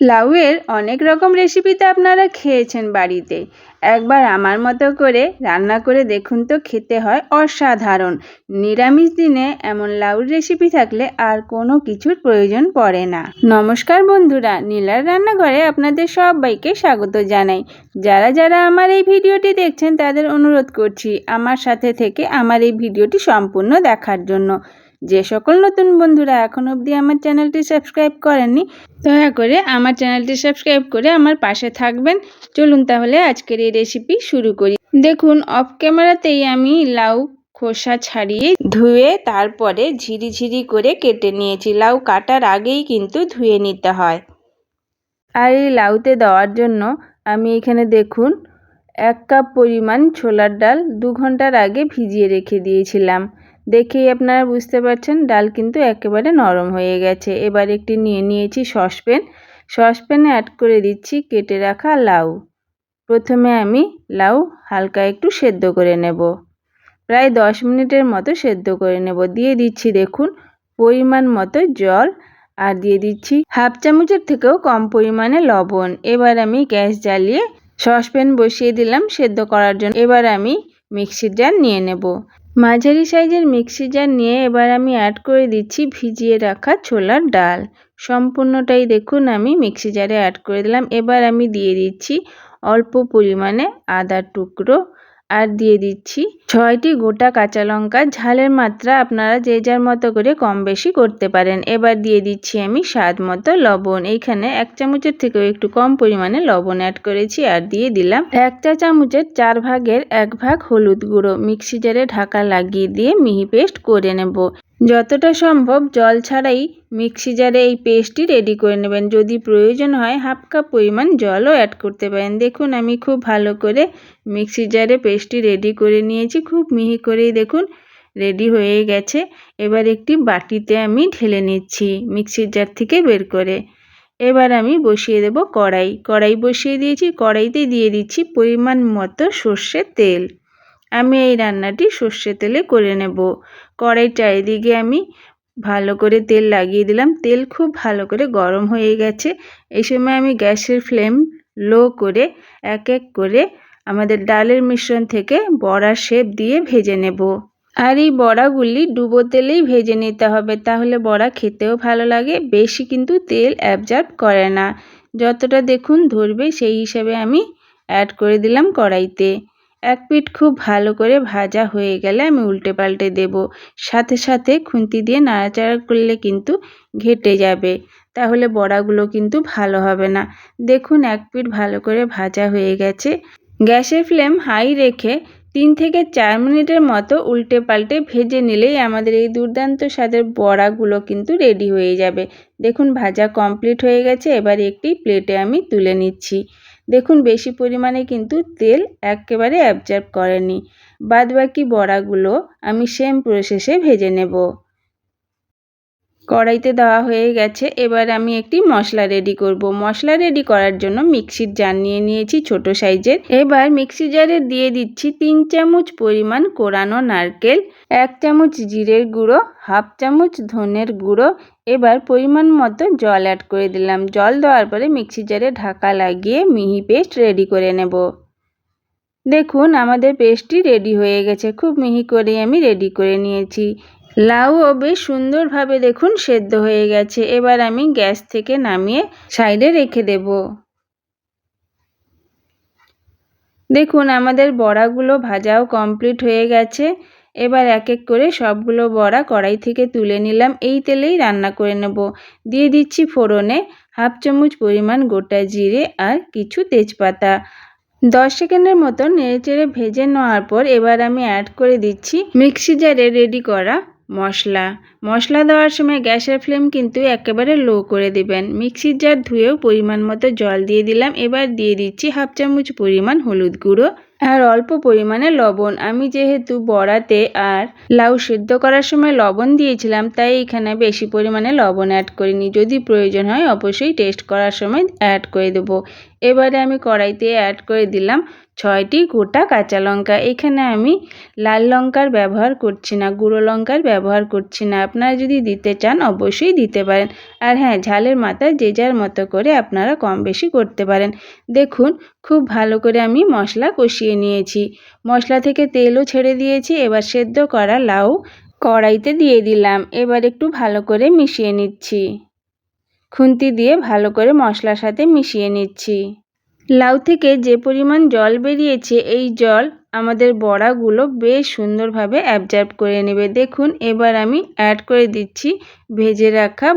লাউয়ের অনেক রকম রেসিপি তো আপনারা খেয়েছেন বাড়িতে। একবার আমার মতো করে রান্না করে দেখুন তো, খেতে হয় অসাধারণ। নিরামিষ দিনে এমন লাউর রেসিপি থাকলে আর কোনো কিছুর প্রয়োজন পড়ে না। নমস্কার বন্ধুরা, নীলার রান্নাঘরে আপনাদের সবাইকে স্বাগত জানাই। যারা যারা আমার এই ভিডিওটি দেখছেন তাদের অনুরোধ করছি আমার সাথে থেকে আমার এই ভিডিওটি সম্পূর্ণ দেখার জন্য। যে সকল নতুন বন্ধুরা এখন অবধি আমার চ্যানেলটি সাবস্ক্রাইব করেননি, দয়া করে আমার চ্যানেলটি সাবস্ক্রাইব করে আমার পাশে থাকবেন। চলুন তাহলে আজকের এই রেসিপি শুরু করি। দেখুন, অফ ক্যামেরাতেই আমি লাউ খোসা ছাড়িয়ে ধুয়ে তারপরে ঝিরিঝিরি করে কেটে নিয়েছি। লাউ কাটার আগেই কিন্তু ধুয়ে নিতে হয়। আর এই লাউতে দেওয়ার জন্য আমি এখানে দেখুন 1 কাপ পরিমাণ ছোলার ডাল 2 ঘন্টার আগে ভিজিয়ে রেখে দিয়েছিলাম। দেখেই আপনারা বুঝতে পারছেন ডাল কিন্তু একেবারে নরম হয়ে গেছে। এবার একটি নিয়ে নিয়েছি সসপ্যানে অ্যাড করে দিচ্ছি কেটে রাখা লাউ। প্রথমে আমি লাউ হালকা একটু সেদ্ধ করে নেব, প্রায় 10 মিনিটের মতো সেদ্ধ করে নেব। দিয়ে দিচ্ছি দেখুন পরিমাণ মতো জল, আর দিয়ে দিচ্ছি হাফ চামচের থেকেও কম পরিমাণে লবণ। এবার আমি গ্যাস জ্বালিয়ে সসপ্যান বসিয়ে দিলাম সেদ্ধ করার জন্য। এবার আমি মিক্সির জার নিয়ে নেব। মাঝারি সাইজের মিক্সি জার নিয়ে এবার আমি অ্যাড করে দিচ্ছি ভিজিয়ে রাখা ছোলার ডাল। সম্পূর্ণটাই দেখুন আমি মিক্সি জারে অ্যাড করে দিলাম। এবার আমি দিয়ে দিচ্ছি অল্প পরিমাণে আদার টুকরো, আর দিয়ে দিচ্ছি 6টি গোটা কাঁচা লঙ্কা। ঝালের মাত্রা আপনারা যে যার মতো করে কম বেশি করতে পারেন। এবার দিয়ে দিচ্ছি আমি স্বাদ মতো লবণ। এইখানে 1 চামচের থেকেও একটু কম পরিমাণে লবণ অ্যাড করেছি। আর দিয়ে দিলাম 1 চা চামচের 4 ভাগের 1 ভাগ হলুদ গুঁড়ো। মিক্সি জারে ঢাকা লাগিয়ে দিয়ে মিহি পেস্ট করে নেব। যতটা সম্ভব জল ছাড়াই মিক্সি জারে এই পেস্টটি রেডি করে নেবেন। যদি প্রয়োজন হয় হাফ কাপ পরিমাণ জলও অ্যাড করতে পারেন। দেখুন আমি খুব ভালো করে মিক্সি জারে পেস্টটি রেডি করে নিয়েছি। খুব মিহি করেই দেখুন রেডি হয়ে গেছে। এবার একটি বাটিতে আমি ঢেলে নিচ্ছি মিক্সির জার থেকে বের করে। এবার আমি বসিয়ে দেব কড়াই বসিয়ে দিয়েছি। কড়াইতে দিয়ে দিচ্ছি পরিমাণ মতো সর্ষের তেল। আমি এই রান্নাটি সর্ষে তেলে করে নেব। কড়াইয়ের চারিদিকে আমি ভালো করে তেল লাগিয়ে দিলাম। তেল খুব ভালো করে গরম হয়ে গেছে। এই সময় আমি গ্যাসের ফ্লেম লো করে এক এক করে আমাদের ডালের মিশ্রণ থেকে বড়ার শেপ দিয়ে ভেজে নেব। আর এই বড়াগুলি ডুবো তেলেই ভেজে নিতে হবে, তাহলে বড়া খেতেও ভালো লাগে। বেশি কিন্তু তেল অ্যাবজর্ব করে না, যতটা দেখুন ধরবে সেই হিসাবে আমি অ্যাড করে দিলাম কড়াইতে। এক পিঠ খুব ভালো করে ভাজা হয়ে গেলে আমি উল্টে পাল্টে দেব। সাথে সাথে খুন্তি দিয়ে নাড়াচাড়া করলে কিন্তু ঘেটে যাবে, তাহলে বড়াগুলো কিন্তু ভালো হবে না। দেখুন এক পিঠ ভালো করে ভাজা হয়ে গেছে। গ্যাসের ফ্লেম হাই রেখে 3 থেকে 4 মিনিটের মতো উল্টে পাল্টে ভেজে নিলেই আমাদের এই দুর্দান্ত স্বাদের বড়াগুলো কিন্তু রেডি হয়ে যাবে। দেখুন ভাজা কমপ্লিট হয়ে গেছে। এবার একটি প্লেটে আমি তুলে নিচ্ছি। দেখুন বেশি পরিমাণে কিন্তু তেল একেবারে অ্যাবজর্ব করেনি। বাদবাকি বড়াগুলো আমি সেম প্রসেসে ভেজে নেব। কড়াইতে দেওয়া হয়ে গেছে। এবার আমি একটি মশলা রেডি করব। মশলা রেডি করার জন্য মিক্সির জার নিয়ে নিয়েছি ছোট সাইজের। এবার মিক্সি জারে দিয়ে দিচ্ছি 3 চামচ পরিমাণ কোরানো নারকেল, 1 চামচ জিরের গুঁড়ো, হাফ চামচ ধনের গুঁড়ো। এবার পরিমাণ মতো জল অ্যাড করে দিলাম। জল দেওয়ার পরে মিক্সি জারে ঢাকা লাগিয়ে মিহি পেস্ট রেডি করে নেব। দেখুন আমাদের পেস্টটি রেডি হয়ে গেছে। খুব মিহি করে আমি রেডি করে নিয়েছি। লাউও বেশ সুন্দরভাবে দেখুন সেদ্ধ হয়ে গেছে। এবার আমি গ্যাস থেকে নামিয়ে সাইডে রেখে দেব। দেখুন আমাদের বড়াগুলো ভাজাও কমপ্লিট হয়ে গেছে। এবার এক এক করে সবগুলো বড়া কড়াই থেকে তুলে নিলাম। এই তেলেই রান্না করে নেব। দিয়ে দিচ্ছি ফোড়নে হাফ চামচ পরিমাণ গোটা জিরে আর কিছু তেজপাতা। 10 সেকেন্ডের মতো নেড়েচেড়ে ভেজে নেওয়ার পর এবার আমি অ্যাড করে দিচ্ছি মিক্সি জারে রেডি করা মশলা দেওয়ার সময় গ্যাসের ফ্লেম কিন্তু একেবারে লো করে দিবেন। মিক্সির জার ধুয়েও পরিমাণ মতো জল দিয়ে দিলাম। এবার দিয়ে দিচ্ছি হাফ চামচ পরিমাণ হলুদ গুঁড়ো আর অল্প পরিমাণে লবণ। আমি যেহেতু বড়াতে আর লাউ সেদ্ধ করার সময় লবণ দিয়েছিলাম, তাই এখানে বেশি পরিমাণে লবণ অ্যাড করিনি। যদি প্রয়োজন হয় অবশ্যই টেস্ট করার সময় অ্যাড করে দেবো। এবারে আমি কড়াইতে অ্যাড করে দিলাম 6টি গোটা কাঁচা লঙ্কা। এখানে আমি লাল লঙ্কার ব্যবহার করছি না, গুঁড়ো লঙ্কার ব্যবহার করছি না। আপনারা যদি দিতে চান অবশ্যই দিতে পারেন। আর হ্যাঁ, ঝালের মাত্রা যে যার মতো করে আপনারা কম বেশি করতে পারেন। দেখুন খুব ভালো করে আমি মশলা কষিয়ে নিয়েছি, মশলা থেকে তেলও ছেড়ে দিয়েছি। এবার সেদ্ধ করা লাউ কড়াইতে দিয়ে দিলাম। এবার একটু ভালো করে মিশিয়ে নিচ্ছি, খুন্তি দিয়ে ভালো করে মশলার সাথে মিশিয়ে নিচ্ছি। লাউ থেকে যে পরিমাণ জল বেরিয়েছে, এই জল আমাদের বড়াগুলো বেশ সুন্দরভাবে অ্যাবজর্ব করে নেবে। দেখুন এবার আমি অ্যাড করে দিচ্ছি ভেজে রাখা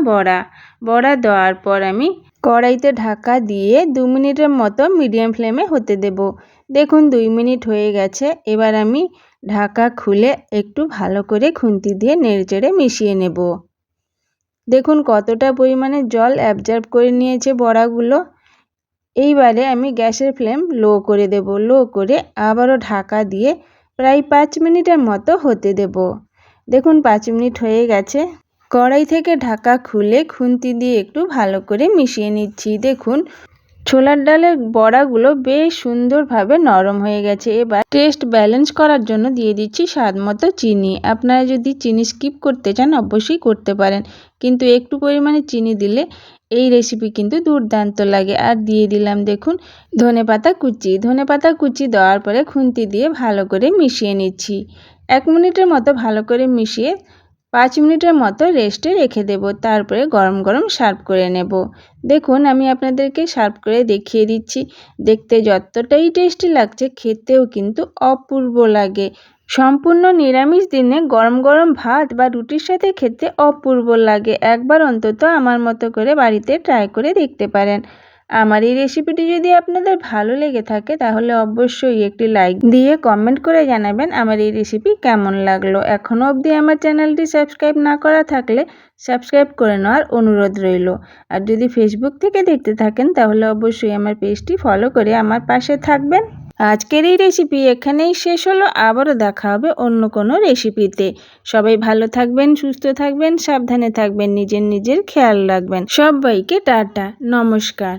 বড়া দেওয়ার পর আমি কড়াইতে ঢাকা দিয়ে 2 মিনিটের মতো মিডিয়াম ফ্লেমে হতে দেব। দেখুন 2 মিনিট হয়ে গেছে। এবার আমি ঢাকা খুলে একটু ভালো করে খুন্তি দিয়ে নেড়েচেড়ে মিশিয়ে নেব। দেখুন কতটা পরিমাণে জল অ্যাবজর্ব করে নিয়েছে বড়াগুলো। এইবারে আমি গ্যাসের ফ্লেম লো করে দেব। লো করে আবারও ঢাকা দিয়ে প্রায় 5 মিনিটের মতো হতে দেব। দেখুন 5 মিনিট হয়ে গেছে। কড়াই থেকে ঢাকা খুলে খুন্তি দিয়ে একটু ভালো করে মিশিয়ে নিচ্ছি। দেখুন ছোলার ডালের বড়াগুলো বেশ সুন্দরভাবে নরম হয়ে গেছে। এবার টেস্ট ব্যালেন্স করার জন্য দিয়ে দিচ্ছি স্বাদ মতো চিনি। আপনারা যদি চিনি স্কিপ করতে চান অবশ্যই করতে পারেন, কিন্তু একটু পরিমাণে চিনি দিলে এই রেসিপি কিন্তু দুর্দান্ত লাগে। আর দিয়ে দিলাম দেখুন ধনেপাতা কুচি দেওয়ার পরে খুন্তি দিয়ে ভালো করে মিশিয়ে নিচ্ছি। 1 মিনিটের মতো ভালো করে মিশিয়ে 5 মিনিটের মতো রেস্টে রেখে দেব। তারপরে গরম গরম সার্ভ করে নেব। দেখুন আমি আপনাদেরকে সার্ভ করে দেখিয়ে দিচ্ছি। দেখতে যতটাই টেস্টি লাগছে, খেতেও কিন্তু অপূর্ব লাগে। সম্পূর্ণ নিরামিষ দিনে গরম গরম ভাত বা রুটির সাথে খেতে অপূর্ব লাগে। একবার অন্তত আমার মতো করে বাড়িতে ট্রাই করে দেখতে পারেন। আমার এই রেসিপিটি যদি আপনাদের ভালো লেগে থাকে তাহলে অবশ্যই একটি লাইক দিয়ে কমেন্ট করে জানাবেন আমার এই রেসিপি কেমন লাগলো। এখনও অবধি আমার চ্যানেলটি সাবস্ক্রাইব না করা থাকলে সাবস্ক্রাইব করে নেওয়ার অনুরোধ রইল। আর যদি ফেসবুক থেকে দেখতে থাকেন তাহলে অবশ্যই আমার পেজটি ফলো করে আমার পাশে থাকবেন। আজকের এই রেসিপি এখানেই শেষ হলো। আবারও দেখা হবে অন্য কোনো রেসিপিতে। সবাই ভালো থাকবেন, সুস্থ থাকবেন, সাবধানে থাকবেন, নিজের খেয়াল রাখবেন। সবাইকে টাটা, নমস্কার।